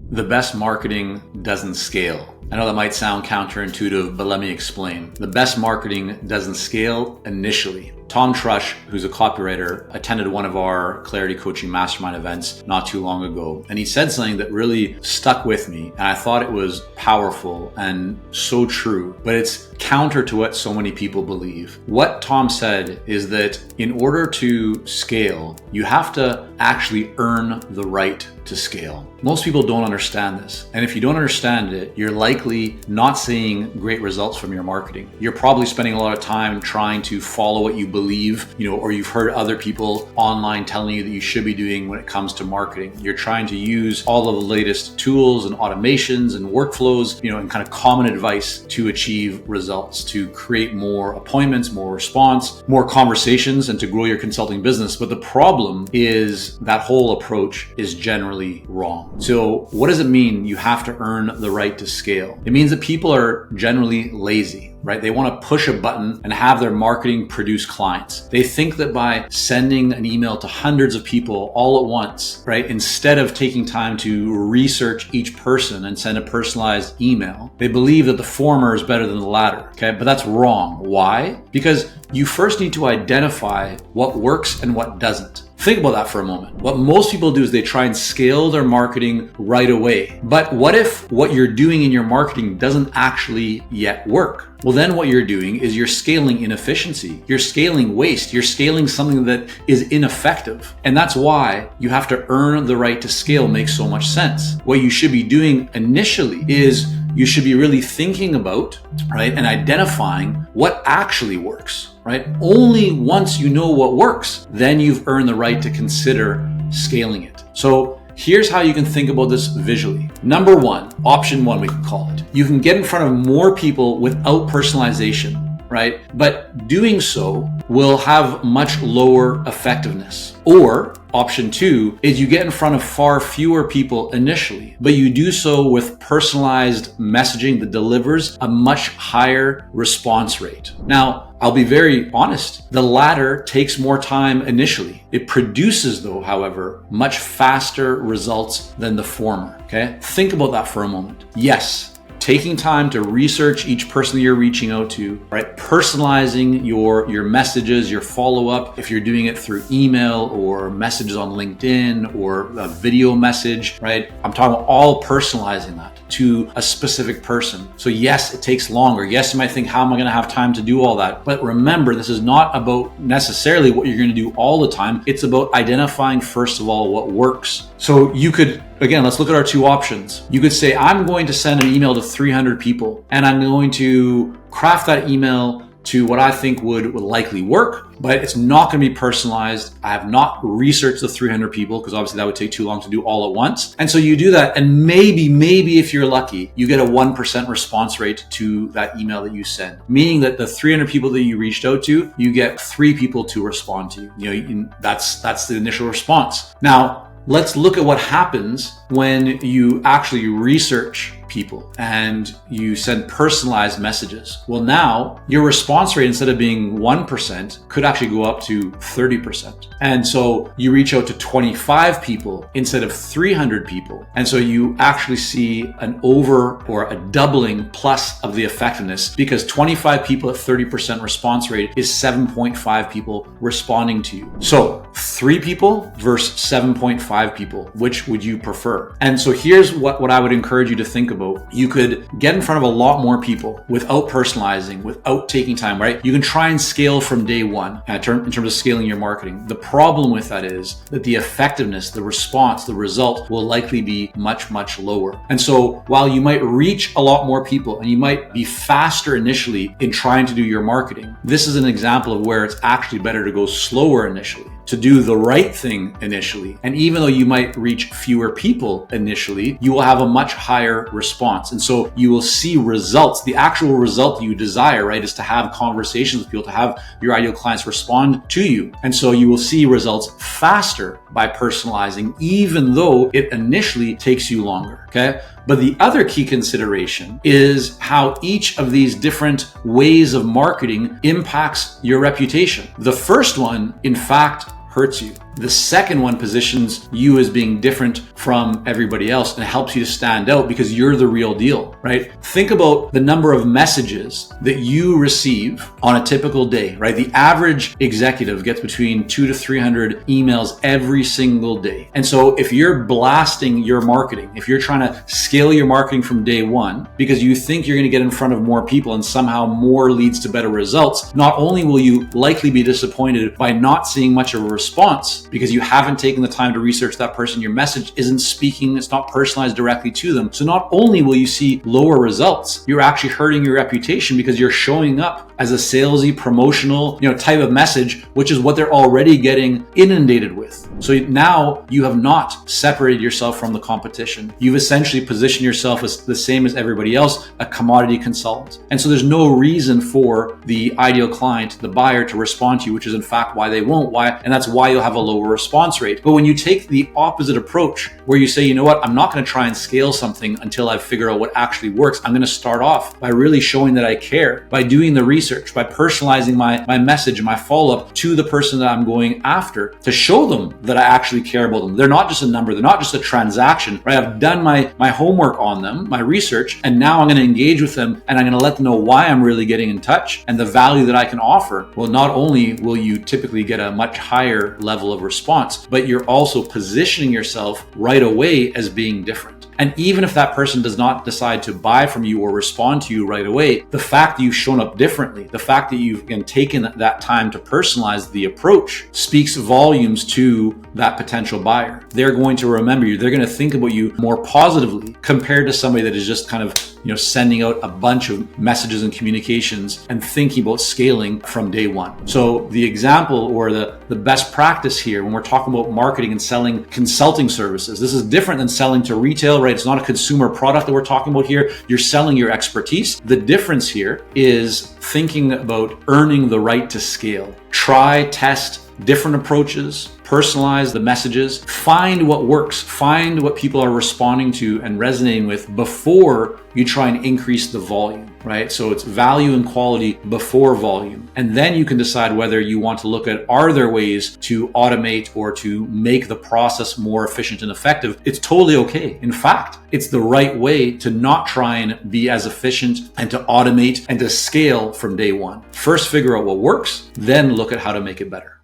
The best marketing doesn't scale. I know that might sound counterintuitive, but let me explain. The best marketing doesn't scale initially. Tom Trush, who's a copywriter, attended one of our Clarity Coaching Mastermind events not too long ago. And he said something that really stuck with me. And I thought it was powerful and so true, but it's counter to what so many people believe. What Tom said is that in order to scale, you have to actually earn the right to scale. Most people don't understand this. And if you don't understand it, you're likely not seeing great results from your marketing. You're probably spending a lot of time trying to follow what you believe, or you've heard other people online telling you that you should be doing when it comes to marketing. You're trying to use all of the latest tools and automations and workflows, and kind of common advice to achieve results, to create more appointments, more response, more conversations, and to grow your consulting business. But the problem is that whole approach is generally wrong. So what does it mean you have to earn the right to scale? It means that people are generally lazy, right? They want to push a button and have their marketing produce clients. They think that by sending an email to hundreds of people all at once, right, instead of taking time to research each person and send a personalized email, they believe that the former is better than the latter, okay? But that's wrong. Why? Because you first need to identify what works and what doesn't. Think about that for a moment. What most people do is they try and scale their marketing right away. But what if what you're doing in your marketing doesn't actually yet work? Well, then what you're doing is you're scaling inefficiency. You're scaling waste. You're scaling something that is ineffective. And that's why you have to earn the right to scale makes so much sense. What you should be doing initially is you should be really thinking about, right, and identifying what actually works, right? Only once you know what works, then you've earned the right to consider scaling it. So here's how you can think about this visually. Number one, option one, we can call it. You can get in front of more people without personalization, right? But doing so will have much lower effectiveness. Or option two is you get in front of far fewer people initially, but you do so with personalized messaging that delivers a much higher response rate. Now, I'll be very honest, the latter takes more time initially. It produces, though, however, much faster results than the former, okay? Think about that for a moment. Yes, taking time to research each person that you're reaching out to, right? Personalizing your messages, your follow-up, if you're doing it through email or messages on LinkedIn or a video message, right? I'm talking about all personalizing that to a specific person. So yes, it takes longer. Yes, you might think, how am I going to have time to do all that? But remember, this is not about necessarily what you're going to do all the time. It's about identifying, first of all, what works. So you could, again, let's look at our two options. You could say, I'm going to send an email to 300 people and I'm going to craft that email to what I think would likely work, but it's not going to be personalized. I have not researched the 300 people because obviously that would take too long to do all at once. And so you do that, and maybe if you're lucky, you get a 1% response rate to that email that you send, meaning that the 300 people that you reached out to, you get 3 people to respond to you. That's the initial response. Now, let's look at what happens when you actually research people and you send personalized messages. Well, now your response rate, instead of being 1%, could actually go up to 30%. And so you reach out to 25 people instead of 300 people. And so you actually see an over or a doubling plus of the effectiveness, because 25 people at 30% response rate is 7.5 people responding to you. So 3 people versus 7.5 people, which would you prefer? And so here's what I would encourage you to think about. You could get in front of a lot more people without personalizing, without taking time, right? You can try and scale from day one in terms of scaling your marketing. The problem with that is that the effectiveness, the response, the result will likely be much, much lower. And so while you might reach a lot more people and you might be faster initially in trying to do your marketing, this is an example of where it's actually better to go slower initially, to do the right thing initially. And even though you might reach fewer people initially, you will have a much higher response. And so you will see results. The actual result you desire, right, is to have conversations with people, to have your ideal clients respond to you. And so you will see results faster by personalizing, even though it initially takes you longer, okay? But the other key consideration is how each of these different ways of marketing impacts your reputation. The first one, in fact, hurts you. The second one positions you as being different from everybody else and helps you to stand out because you're the real deal, right? Think about the number of messages that you receive on a typical day, right? The average executive gets between 200 to 300 emails every single day. And so if you're blasting your marketing, if you're trying to scale your marketing from day one because you think you're going to get in front of more people and somehow more leads to better results, not only will you likely be disappointed by not seeing much of a response because you haven't taken the time to research that person, your message isn't speaking, it's not personalized directly to them. So not only will you see lower results, you're actually hurting your reputation because you're showing up as a salesy, promotional, type of message, which is what they're already getting inundated with. So now you have not separated yourself from the competition. You've essentially positioned yourself as the same as everybody else, a commodity consultant. And so there's no reason for the ideal client, the buyer, to respond to you, which is in fact why they won't. And that's why you'll have a lower response rate. But when you take the opposite approach, where you say, you know what, I'm not going to try and scale something until I figure out what actually works. I'm going to start off by really showing that I care, by doing the research, by personalizing my message, my follow-up to the person that I'm going after to show them that I actually care about them. They're not just a number. They're not just a transaction, right? I've done my homework on them, my research, and now I'm going to engage with them and I'm going to let them know why I'm really getting in touch and the value that I can offer. Well, not only will you typically get a much higher level of response, but you're also positioning yourself right away as being different. And even if that person does not decide to buy from you or respond to you right away, the fact that you've shown up differently, the fact that you've taken that time to personalize the approach speaks volumes to that potential buyer. They're going to remember you. They're going to think about you more positively compared to somebody that is just kind of sending out a bunch of messages and communications and thinking about scaling from day one. So the example or the best practice here when we're talking about marketing and selling consulting services, this is different than selling to retail, right? It's not a consumer product that we're talking about here. You're selling your expertise. The difference here is thinking about earning the right to scale. Try, test different approaches, personalize the messages, find what works, find what people are responding to and resonating with before you try and increase the volume, right? So it's value and quality before volume. And then you can decide whether you want to look at, are there ways to automate or to make the process more efficient and effective? It's totally okay. In fact, it's the right way to not try and be as efficient and to automate and to scale from day one. First, figure out what works, then look at how to make it better.